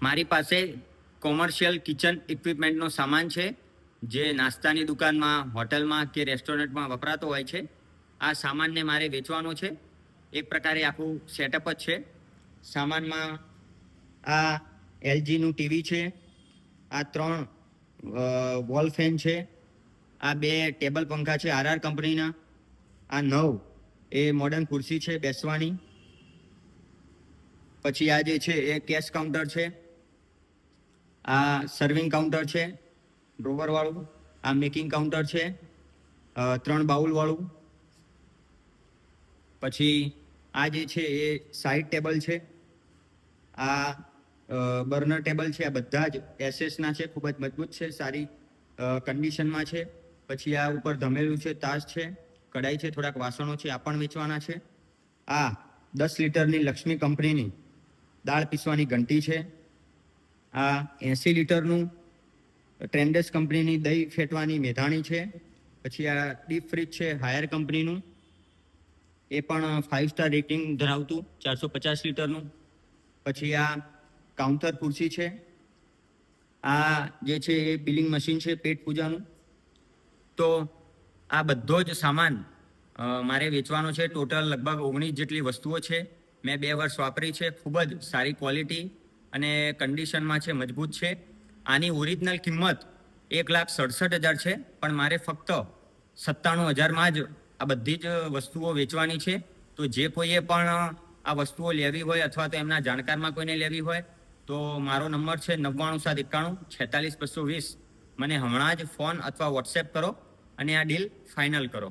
મારી પાસે commercial kitchen ઇક્વિપમેન્ટનો સામાન છે જે નાસ્તાની દુકાનમાં, હોટલમાં કે રેસ્ટોરન્ટમાં વપરાતો હોય છે. આ સામાનને મારે વેચવાનો છે. એક પ્રકારે આખું સેટઅપ જ છે. સામાનમાં આ એલજીનું ટીવી છે, આ 3 વોલ ફેન છે, આ 2 ટેબલ પંખા છે આરઆર કંપનીના, આ 9 એ મોડર્ન ખુરશી છે બેસવાની. પછી આ જે છે એ કેશ કાઉન્ટર છે, આ સર્વિંગ કાઉન્ટર છે ડ્રોવરવાળું, આ મેકિંગ કાઉન્ટર છે 3 બાઉલવાળું. પછી આ જે છે એ સાઈડ ટેબલ છે, આ બર્નર ટેબલ છે. આ બધા જ એસએસના છે, ખૂબ જ મજબૂત છે, સારી કન્ડિશનમાં છે. પછી આ ઉપર ધમેલું છે, તાશ છે, કઢાઈ છે, થોડાક વાસણો છે, આ પણ વેચવાના છે. આ 10 લીટરની લક્ષ્મી કંપનીની દાળ પીસવાની ઘંટી છે. આ 80 લીટરનું ટ્રેન્ડસ કંપનીની દહીં ફેટવાની મેધાણી છે. પછી આ ડીપ ફ્રીજ છે હાયર કંપનીનું, એ પણ 5 સ્ટાર રેટિંગ ધરાવતું 450 લીટરનું. પછી આ કાઉન્ટર ખુરશી છે. આ જે છે એ બિલિંગ મશીન છે પેટ પૂજાનું. તો આ બધો જ સામાન મારે વેચવાનો છે. ટોટલ લગભગ 19 જેટલી વસ્તુઓ છે. મેં 2 વર્ષ વાપરી છે. ખૂબ જ સારી ક્વોલિટી અને કન્ડિશનમાં છે, મજબૂત છે. આની ઓરિજિનલ કિંમત 1,67,000 છે, પણ મારે ફક્ત 97,000માં જ આ બધી જ વસ્તુઓ વેચવાની છે. તો જે કોઈએ પણ આ વસ્તુઓ લેવી હોય અથવા તો એમના જાણકારમાં કોઈને લેવી હોય તો મારો નંબર છે 9971 46 220. મને હમણાં જ ફોન અથવા વોટ્સએપ કરો અને આ ડીલ ફાઇનલ કરો.